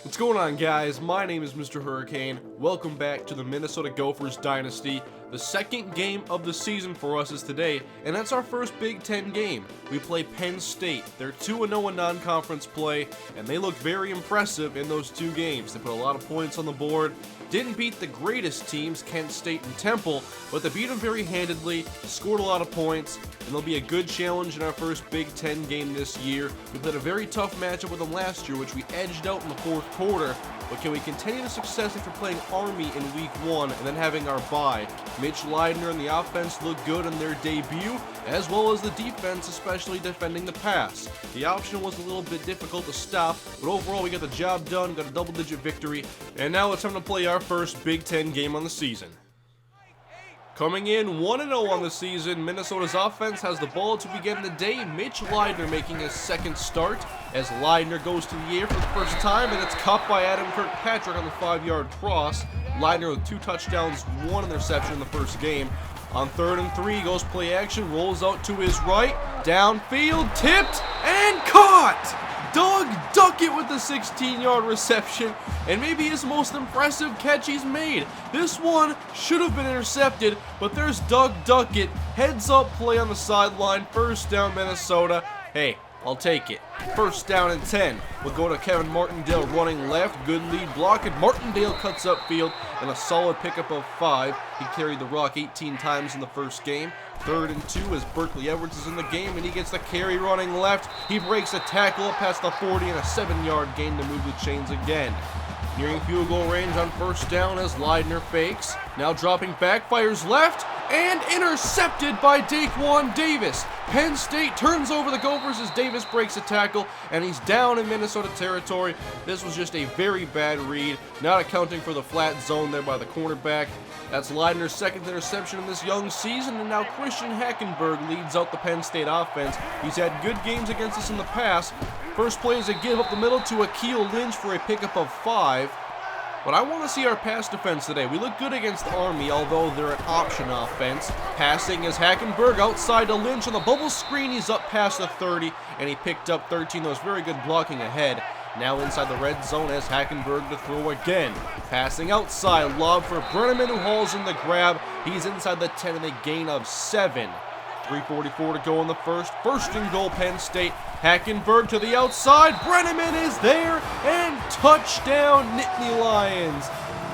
What's going on, guys? My name is MrHurriicane. Welcome back to the Minnesota Gophers Dynasty. The second game of the season for us is today, and that's our first Big Ten game. We play Penn State. They're 2-0 in non-conference play, and they look very impressive in those two games. They put a lot of points on the board. Didn't beat the greatest teams, Kent State and Temple, but they beat them very handedly, scored a lot of points, and they'll be a good challenge in our first Big Ten game this year. We played a very tough matchup with them last year, which we edged out in the fourth quarter, but can we continue the success after playing Army in week 1 and then having our bye? Mitch Leidner and the offense look good in their debut, as well as the defense, especially defending the pass. The option was a little bit difficult to stop, but overall we got the job done, got a double-digit victory, and now it's time to play our first Big Ten game on the season. Coming in 1-0 on the season, Minnesota's offense has the ball to begin the day. Mitch Leidner making his second start as Leidner goes to the air for the first time, and it's caught by Adam Kirkpatrick on the 5-yard cross. Leidner with 2 touchdowns, 1 interception in the first game. On 3rd and 3, goes play action, rolls out to his right, downfield, tipped, and caught! Doug Duckett with the 16-yard reception, and maybe his most impressive catch he's made. This one should have been intercepted, but there's Doug Duckett. Heads up play on the sideline, first down Minnesota. Hey, I'll take it. First down and 10. We'll go to Kevin Martindale running left. Good lead block, and Martindale cuts upfield and a solid pickup of 5. He carried the rock 18 times in the first game. 3rd and 2 as Berkeley Edwards is in the game, and he gets the carry running left. He breaks a tackle up past the 40 and a 7-yard gain to move the chains again. Nearing field goal range on first down as Leidner fakes. Now dropping back, fires left, and intercepted by Daquan Davis. Penn State turns over the Gophers as Davis breaks a tackle, and he's down in Minnesota territory. This was just a very bad read, not accounting for the flat zone there by the cornerback. That's Leidner's second interception in this young season, and now Christian Hackenberg leads out the Penn State offense. He's had good games against us in the past. First play is a give up the middle to Akeel Lynch for a pickup of 5. But I want to see our pass defense today. We look good against Army, although they're an option offense. Passing is Hackenberg outside to Lynch on the bubble screen. He's up past the 30, and he picked up 13. That was very good blocking ahead. Now inside the red zone as Hackenberg to throw again. Passing outside, lob for Brenneman, who hauls in the grab. He's inside the 10 and a gain of 7. 3:44 to go in the first. First and goal, Penn State. Hackenberg to the outside. Brenneman is there, and touchdown, Nittany Lions.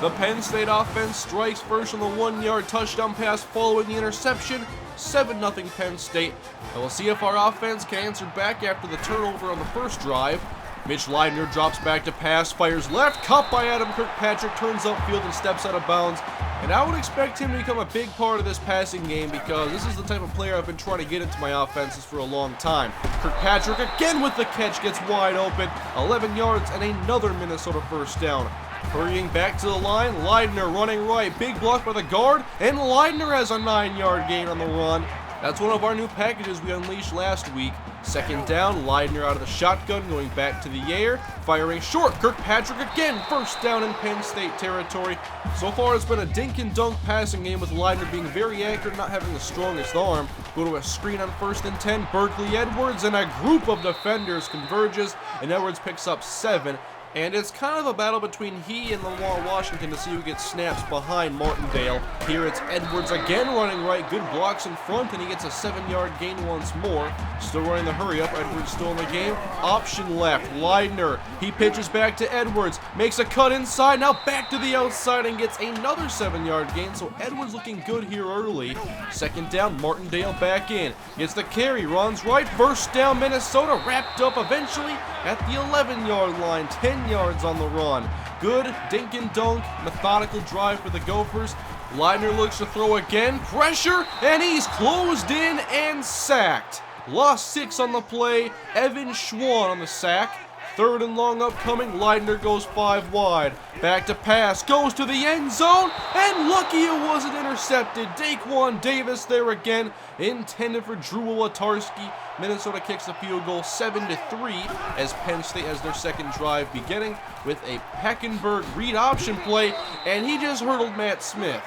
The Penn State offense strikes first on the 1-yard touchdown pass following the interception. 7-0 Penn State. And we'll see if our offense can answer back after the turnover on the first drive. Mitch Leidner drops back to pass, fires left, caught by Adam Kirkpatrick, turns upfield and steps out of bounds. And I would expect him to become a big part of this passing game because this is the type of player I've been trying to get into my offenses for a long time. Kirkpatrick again with the catch, gets wide open, 11 yards and another Minnesota first down. Hurrying back to the line, Leidner running right, big block by the guard, and Leidner has a 9-yard gain on the run. That's one of our new packages we unleashed last week. Second down, Leidner out of the shotgun, going back to the air, firing short. Kirkpatrick again, first down in Penn State territory. So far it's been a dink and dunk passing game with Leidner being very accurate, not having the strongest arm. Go to a screen on 1st and 10, Berkeley Edwards, and a group of defenders converges, and Edwards picks up 7. And it's kind of a battle between he and Lamar Washington to see who gets snaps behind Martindale. Here it's Edwards again running right, good blocks in front, and he gets a 7-yard gain once more. Still running the hurry up, Edwards still in the game. Option left, Leidner. He pitches back to Edwards, makes a cut inside, now back to the outside and gets another 7-yard gain. So Edwards looking good here early. Second down, Martindale back in. Gets the carry, runs right, first down Minnesota, wrapped up eventually at the 11-yard line, 10 yards on the run. Good dink and dunk, methodical drive for the Gophers. Leidner looks to throw again, pressure, and he's closed in and sacked. Lost 6 on the play, Evan Schwann on the sack. 3rd and long upcoming, Leidner goes 5 wide. Back to pass, goes to the end zone, and lucky it wasn't intercepted. Daquan Davis there again, intended for Drew Wolatarski. Minnesota kicks the field goal 7-3 as Penn State has their second drive, beginning with a Hackenberg read option play, and he just hurdled Matt Smith.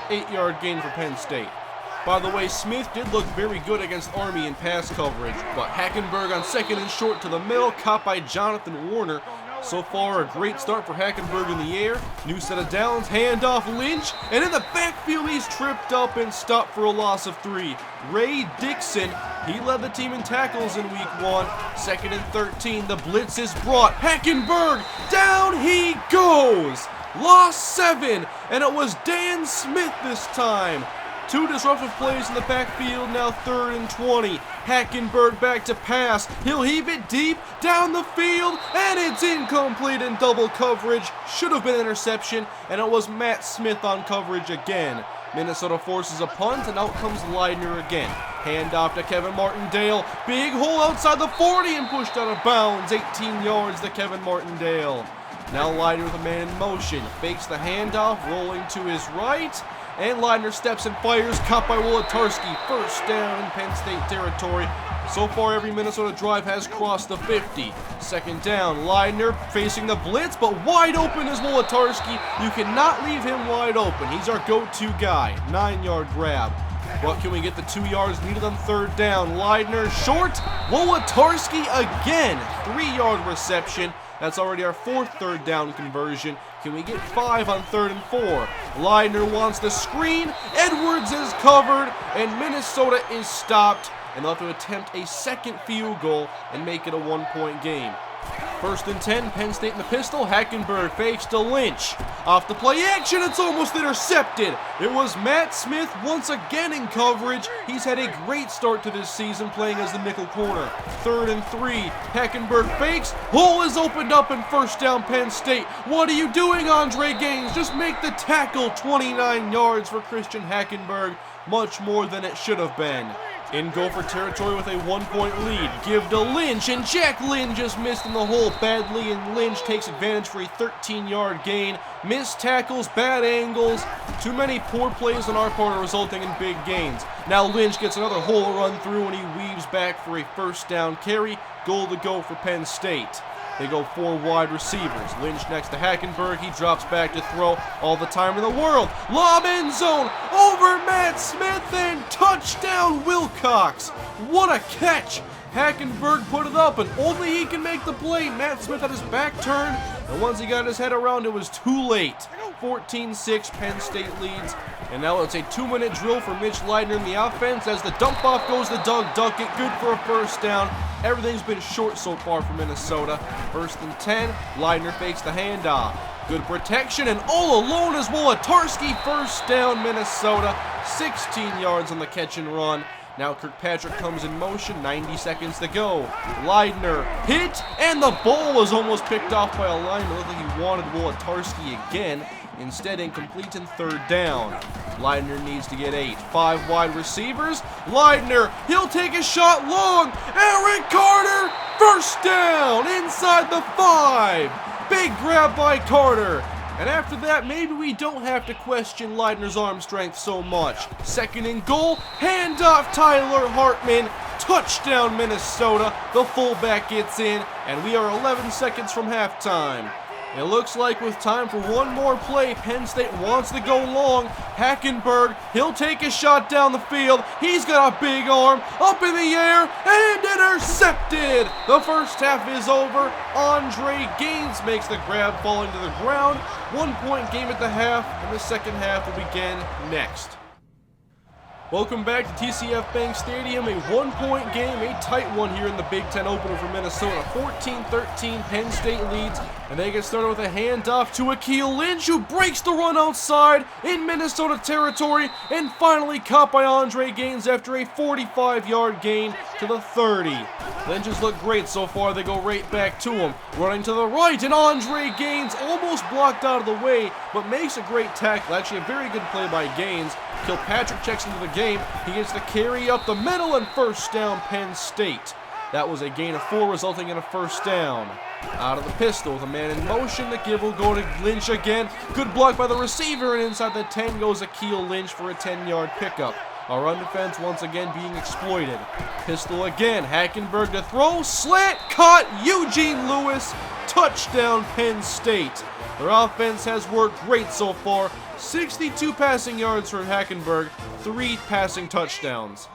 8-yard gain for Penn State. By the way, Smith did look very good against Army in pass coverage, but Hackenberg on 2nd and short to the middle, caught by Jonathan Warner. So far, a great start for Hackenberg in the air. New set of downs, handoff Lynch, and in the backfield he's tripped up and stopped for a loss of 3. Ray Dixon, he led the team in tackles in week 1. 2nd and 13, the blitz is brought. Hackenberg, down he goes! Lost 7, and it was Dan Smith this time. 2 disruptive plays in the backfield, now 3rd and 20. Hackenberg back to pass. He'll heave it deep down the field, and it's incomplete in double coverage. Should have been interception, and it was Matt Smith on coverage again. Minnesota forces a punt, and out comes Leidner again. Handoff to Kevin Martindale. Big hole outside the 40 and pushed out of bounds. 18 yards to Kevin Martindale. Now Leidner with a man in motion. Fakes the handoff, rolling to his right. And Leidner steps and fires, caught by Wolodarski. 1st down in Penn State territory. So far, every Minnesota drive has crossed the 50. 2nd down, Leidner facing the blitz, but wide open is Wolodarski. You cannot leave him wide open. He's our go-to guy. 9-yard grab. But can we get the 2 yards needed on 3rd down? Leidner short. Wolodarski again. 3-yard reception. That's already our 4th 3rd down conversion. Can we get 5 on 3rd and 4? Leidner wants the screen. Edwards is covered, and Minnesota is stopped. And they'll have to attempt a 2nd field goal and make it a 1-point game. 1st and 10, Penn State in the pistol. Hackenberg fakes to Lynch. Off the play action, it's almost intercepted. It was Matt Smith once again in coverage. He's had a great start to this season playing as the nickel corner. 3rd and 3, Hackenberg fakes. Hole is opened up, and 1st down Penn State. What are you doing, Andre Gaines? Just make the tackle. 29 yards for Christian Hackenberg. Much more than it should have been. In Gopher territory with a 1-point lead. Give to Lynch, and Jack Lynn just missed in the hole badly, and Lynch takes advantage for a 13-yard gain. Missed tackles, bad angles, too many poor plays on our part are resulting in big gains. Now Lynch gets another hole to run through, and he weaves back for a 1st down carry. Goal to go for Penn State. They go 4 wide receivers. Lynch next to Hackenberg. He drops back to throw. All the time in the world. Lob end zone. Over Matt Smith, and touchdown Wilcox. What a catch. Hackenberg put it up, and only he can make the play. Matt Smith had his back turned, and once he got his head around, it was too late. 14-6, Penn State leads. And now it's a 2-minute drill for Mitch Leidner in the offense. As the dump off goes to Doug Duckett. Good for a 1st down. Everything's been short so far for Minnesota. 1st and 10. Leidner fakes the handoff. Good protection, and all alone is Wolodarski. 1st down, Minnesota. 16 yards on the catch and run. Now Kirkpatrick comes in motion, 90 seconds to go. Leidner hit, and the ball was almost picked off by a lineman. It looked like he wanted Wolodarski again. Instead, incomplete in 3rd down. Leidner needs to get 8. 5 wide receivers. Leidner, he'll take a shot long. Eric Carter, 1st down, inside the 5. Big grab by Carter. And after that, maybe we don't have to question Leidner's arm strength so much. 2nd and goal, handoff Tyler Hartman. Touchdown Minnesota. The fullback gets in, and we are 11 seconds from halftime. It looks like with time for one more play, Penn State wants to go long. Hackenberg, he'll take a shot down the field. He's got a big arm, up in the air, and intercepted. The 1st half is over. Andre Gaines makes the grab, falling to the ground. 1-point game at the half, and the 2nd half will begin next. Welcome back to TCF Bank Stadium, a 1-point game, a tight one here in the Big Ten opener for Minnesota. 14-13, Penn State leads, and they get started with a handoff to Akil Lynch, who breaks the run outside in Minnesota territory, and finally caught by Andre Gaines after a 45-yard gain to the 30. Lynch has looked great so far. They go right back to him. Running to the right, and Andre Gaines almost blocked out of the way, but makes a great tackle. Actually, a very good play by Gaines. Kilpatrick checks into the game. He gets the carry up the middle, and 1st down Penn State. That was a gain of 4, resulting in a 1st down. Out of the pistol with a man in motion. The give will go to Lynch again. Good block by the receiver, and inside the 10 goes Akil Lynch for a 10-yard pickup. Our run defense once again being exploited. Pistol again. Hackenberg to throw. Slant caught. Eugene Lewis. Touchdown Penn State. Their offense has worked great so far. 62 passing yards for Hackenberg. 3 passing touchdowns.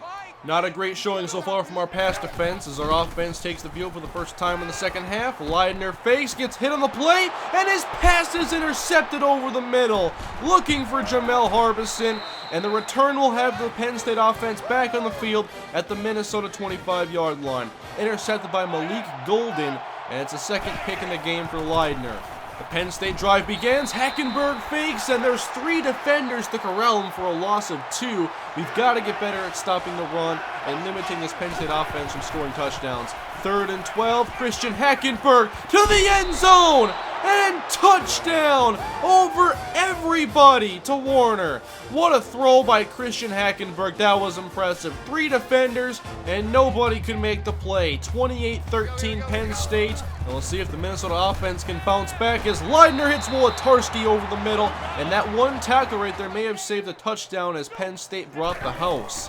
Not a great showing so far from our pass defense as our offense takes the field for the first time in the second half. Leidner fakes, gets hit on the play, and his pass is intercepted over the middle. Looking for Jamel Harbison, and the return will have the Penn State offense back on the field at the Minnesota 25-yard line. Intercepted by Malik Golden, and it's a second pick in the game for Leidner. The Penn State drive begins, Hackenberg fakes, and there's 3 defenders to corral him for a loss of 2. We've got to get better at stopping the run and limiting this Penn State offense from scoring touchdowns. 3rd and 12, Christian Hackenberg to the end zone, and touchdown over everybody to Warner. What a throw by Christian Hackenberg, that was impressive. 3 defenders, and nobody could make the play. 28-13 Penn State, and we'll see if the Minnesota offense can bounce back as Leidner hits Wolotarski over the middle, and that one tackle right there may have saved a touchdown as Penn State brought the house.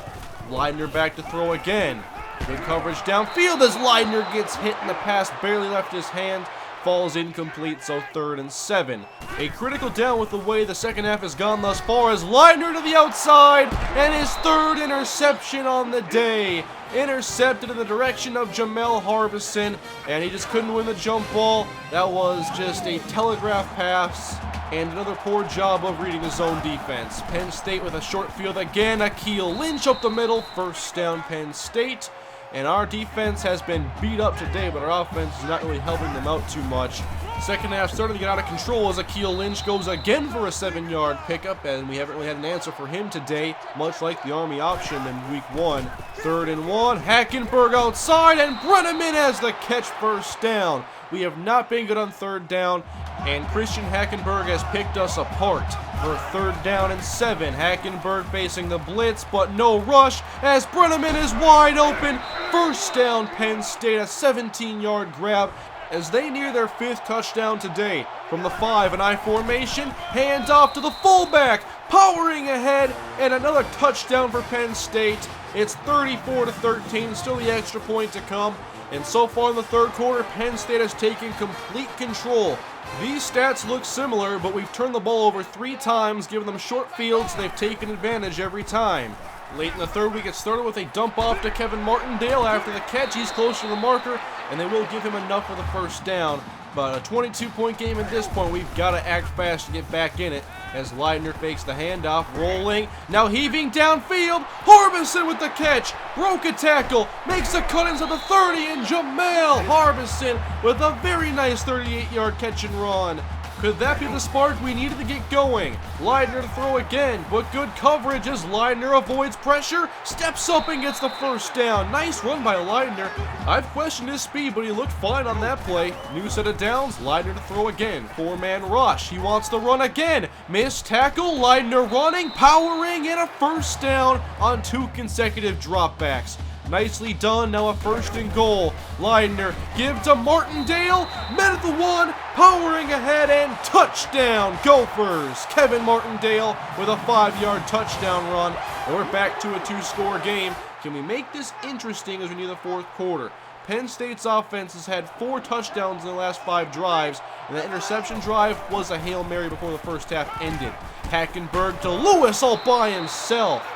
Leidner back to throw again. Good coverage downfield as Leidner gets hit and the pass barely left his hand. Falls incomplete, so 3rd and 7. A critical down with the way the second half has gone thus far as Leidner to the outside and his 3rd interception on the day. Intercepted in the direction of Jamel Harbison, and he just couldn't win the jump ball. That was just a telegraph pass and another poor job of reading his own defense. Penn State with a short field again. Akeel Lynch up the middle. First down Penn State. And our defense has been beat up today, but our offense is not really helping them out too much. Second half starting to get out of control as Akeel Lynch goes again for a 7-yard pickup, and we haven't really had an answer for him today, much like the Army option in week 1. 3rd and 1, Hackenberg outside, and Brenneman has the catch, first down. We have not been good on 3rd down, and Christian Hackenberg has picked us apart. For 3rd down and 7, Hackenberg facing the blitz, but no rush as Brenneman is wide open. First down Penn State, a 17-yard grab as they near their 5th touchdown today. From the 5, an I formation, hand off to the fullback, powering ahead, and another touchdown for Penn State. It's 34-13, still the extra point to come. And so far in the 3rd quarter, Penn State has taken complete control. These stats look similar, but we've turned the ball over 3 times, given them short fields, and they've taken advantage every time. Late in the 3rd, we get started with a dump off to Kevin Martindale after the catch. He's close to the marker, and they will give him enough for the first down. But a 22-point game at this point, we've got to act fast to get back in it as Leidner fakes the handoff, rolling, now heaving downfield. Harbison with the catch, broke a tackle, makes a cut into the 30, and Jamel Harbison with a very nice 38-yard catch and run. Could that be the spark we needed to get going? Leidner to throw again, but good coverage as Leidner avoids pressure, steps up and gets the first down. Nice run by Leidner. I've questioned his speed, but he looked fine on that play. New set of downs, Leidner to throw again. 4-man rush, he wants to run again. Missed tackle, Leidner running, powering, and a first down on 2 consecutive dropbacks. Nicely done, now a 1st and goal. Leidner, give to Martindale, met at the 1, powering ahead, and touchdown, Gophers. Kevin Martindale with a 5-yard touchdown run, and we're back to a 2-score game. Can we make this interesting as we near the 4th quarter? Penn State's offense has had 4 touchdowns in the last 5 drives, and the interception drive was a Hail Mary before the first half ended. Hackenberg to Lewis all by himself.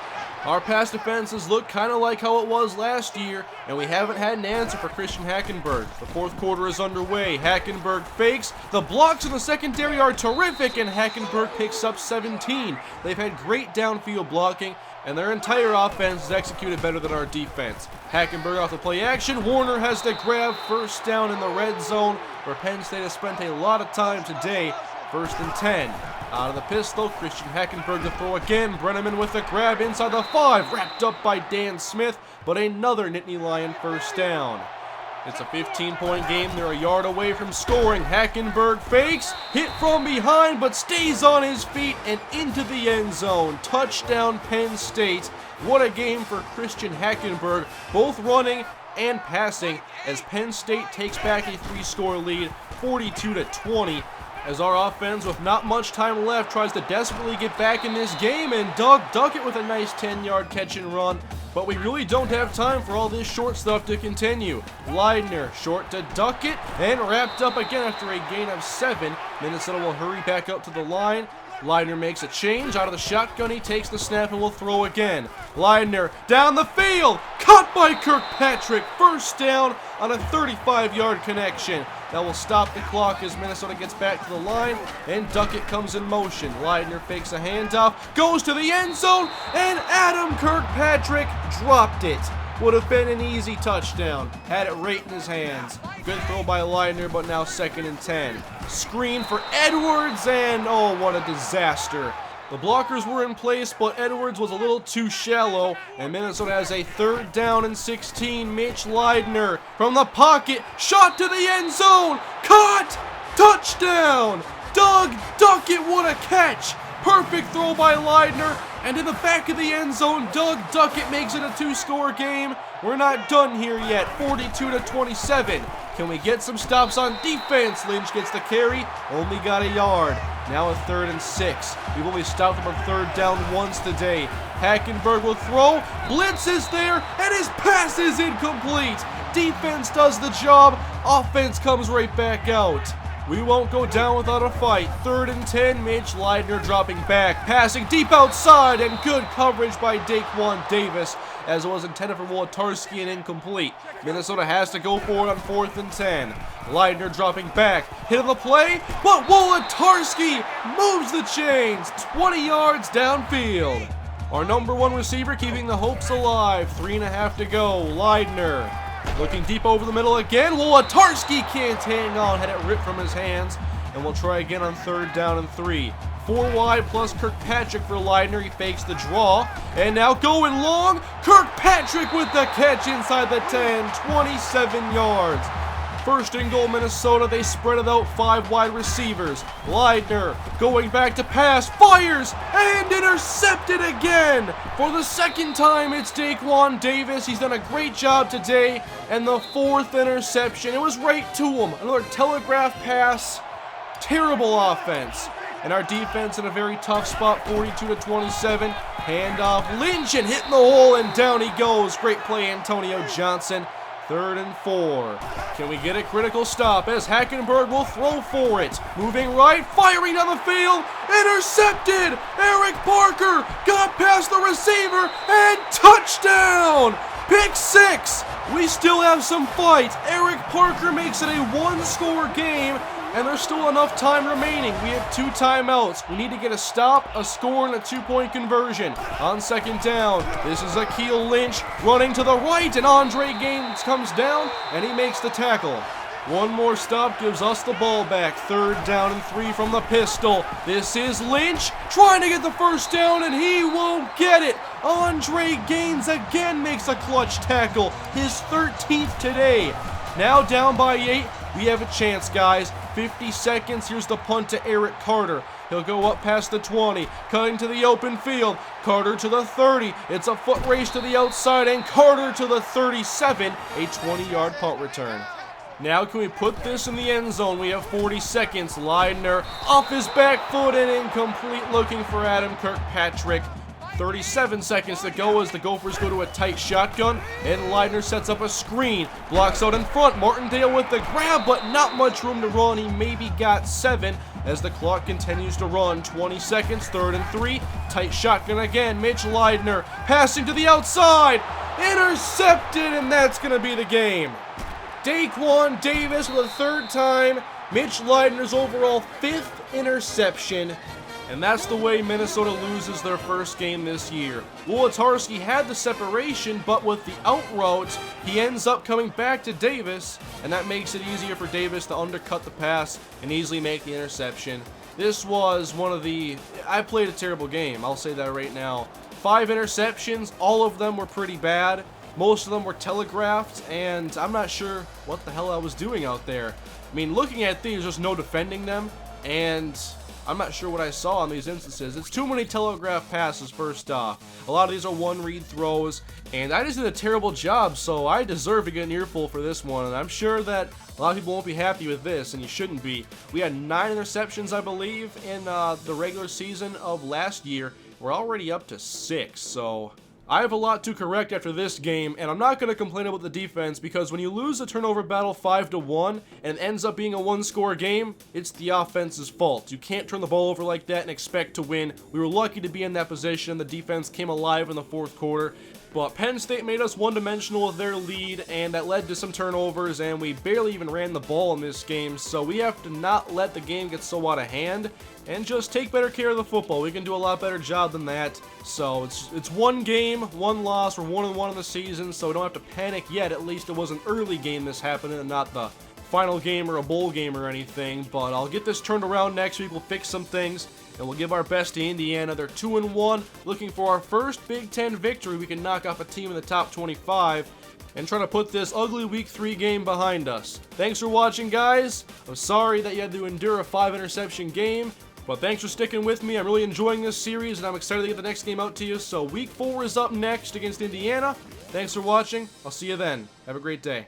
Our pass defenses look kind of like how it was last year, and we haven't had an answer for Christian Hackenberg. The 4th quarter is underway. Hackenberg fakes. The blocks in the secondary are terrific, and Hackenberg picks up 17. They've had great downfield blocking, and their entire offense is executed better than our defense. Hackenberg off the play action. Warner has to grab first down in the red zone, where Penn State has spent a lot of time today. 1st and 10. Out of the pistol, Christian Hackenberg to throw again. Brenneman with the grab inside the 5, wrapped up by Dan Smith, but another Nittany Lion first down. It's a 15-point game. They're a yard away from scoring. Hackenberg fakes, hit from behind, but stays on his feet and into the end zone. Touchdown, Penn State. What a game for Christian Hackenberg, both running and passing, as Penn State takes back a 3-score lead, 42-20. As our offense, with not much time left, tries to desperately get back in this game, and Doug Duckett with a nice 10-yard catch and run. But we really don't have time for all this short stuff to continue. Leidner short to Duckett, and wrapped up again after a gain of 7. Minnesota will hurry back up to the line. Leidner makes a change out of the shotgun. He takes the snap and will throw again. Leidner down the field. Caught by Kirkpatrick. First down on a 35-yard connection. That will stop the clock as Minnesota gets back to the line, and Duckett comes in motion. Leidner fakes a handoff, goes to the end zone, and Adam Kirkpatrick dropped it. Would have been an easy touchdown. Had it right in his hands. Good throw by Leidner, but now 2nd and 10. Screen for Edwards, and oh, what a disaster. The blockers were in place, but Edwards was a little too shallow, and Minnesota has a 3rd down and 16. Mitch Leidner from the pocket, shot to the end zone, caught, touchdown! Doug Duckett, what a catch! Perfect throw by Leidner, and in the back of the end zone, Doug Duckett makes it a 2-score game. We're not done here yet, 42-27. Can we get some stops on defense? Lynch gets the carry, only got a yard. Now a 3rd and 6. We've only stopped him on 3rd down once today. Hackenberg will throw, blitz is there, and his pass is incomplete. Defense does the job, offense comes right back out. We won't go down without a fight. 3rd and 10, Mitch Leidner dropping back, passing deep outside, and good coverage by Daquan Davis, as it was intended for Wolodarski and incomplete. Minnesota has to go for it on 4th and 10. Leidner dropping back, hitting the play, but Wolodarski moves the chains, 20 yards downfield. Our number 1 receiver keeping the hopes alive, 3.5 to go. Leidner looking deep over the middle again. Wolodarski can't hang on, had it ripped from his hands, and we'll try again on 3rd down and 3. 4 wide plus Kirkpatrick for Leidner. He fakes the draw, and now going long, Kirkpatrick with the catch inside the 10, 27 yards. 1st and goal Minnesota. They spread it out, 5 wide receivers. Leidner going back to pass, fires, and intercepted again. For the 2nd time, it's Daquan Davis. He's done a great job today, and the 4th interception. It was right to him. Another telegraph pass. Terrible offense. And our defense in a very tough spot, 42-27. Handoff, Lynch, and hitting the hole, and down he goes. Great play, Antonio Johnson. 3rd and 4. Can we get a critical stop as Hackenberg will throw for it? Moving right, firing down the field, intercepted! Eric Parker got past the receiver, and touchdown! Pick 6! We still have some fight. Eric Parker makes it a 1-score game, and there's still enough time remaining. We have 2 timeouts. We need to get a stop, a score, and a 2-point conversion. On 2nd down, this is Akeel Lynch running to the right, and Andre Gaines comes down, and he makes the tackle. 1 more stop gives us the ball back. 3rd down and 3 from the pistol. This is Lynch trying to get the 1st down, and he won't get it. Andre Gaines again makes a clutch tackle, his 13th today. Now down by 8. We have a chance, guys. 50 seconds. Here's the punt to Eric Carter. He'll go up past the 20, cutting to the open field. Carter to the 30. It's a foot race to the outside, and Carter to the 37. A 20-yard punt return. Now can we put this in the end zone? We have 40 seconds. Leidner off his back foot and incomplete, looking for Adam Kirkpatrick. 37 seconds to go as the Gophers go to a tight shotgun, and Leidner sets up a screen, blocks out in front. Martindale with the grab, but not much room to run. He maybe got 7 as the clock continues to run. 20 seconds, 3rd and 3, tight shotgun again. Mitch Leidner passing to the outside, intercepted, and that's going to be the game. Daquan Davis for the 3rd time, Mitch Leidner's overall 5th interception. And that's the way Minnesota loses their first game this year. Wolodarski had the separation, but with the out route, he ends up coming back to Davis, and that makes it easier for Davis to undercut the pass and easily make the interception. This was one of the... I played a terrible game, I'll say that right now. 5 interceptions, all of them were pretty bad. Most of them were telegraphed, and I'm not sure what the hell I was doing out there. I mean, looking at these, there's no defending them, and I'm not sure what I saw in these instances. It's too many telegraph passes, first off. A lot of these are one-read throws, and I just did a terrible job, so I deserve to get an earful for this one, and I'm sure that a lot of people won't be happy with this, and you shouldn't be. We had 9 interceptions, I believe, in the regular season of last year. We're already up to 6, so I have a lot to correct after this game, and I'm not going to complain about the defense because when you lose a turnover battle 5-1 and it ends up being a one-score game, it's the offense's fault. You can't turn the ball over like that and expect to win. We were lucky to be in that position. The defense came alive in the fourth quarter, but Penn State made us one-dimensional with their lead, and that led to some turnovers, and we barely even ran the ball in this game, so we have to not let the game get so out of hand and just take better care of the football. We can do a lot better job than that. So it's one game, one loss. We're 1-1 in the season, so we don't have to panic yet. At least it was an early game this happened and not the final game or a bowl game or anything. But I'll get this turned around next week. We'll fix some things, and we'll give our best to Indiana. They're 2-1, looking for our first Big Ten victory. We can knock off a team in the top 25 and trying to put this ugly Week 3 game behind us. Thanks for watching, guys. I'm sorry that you had to endure a 5-interception game, but thanks for sticking with me. I'm really enjoying this series, and I'm excited to get the next game out to you. So Week 4 is up next against Indiana. Thanks for watching. I'll see you then. Have a great day.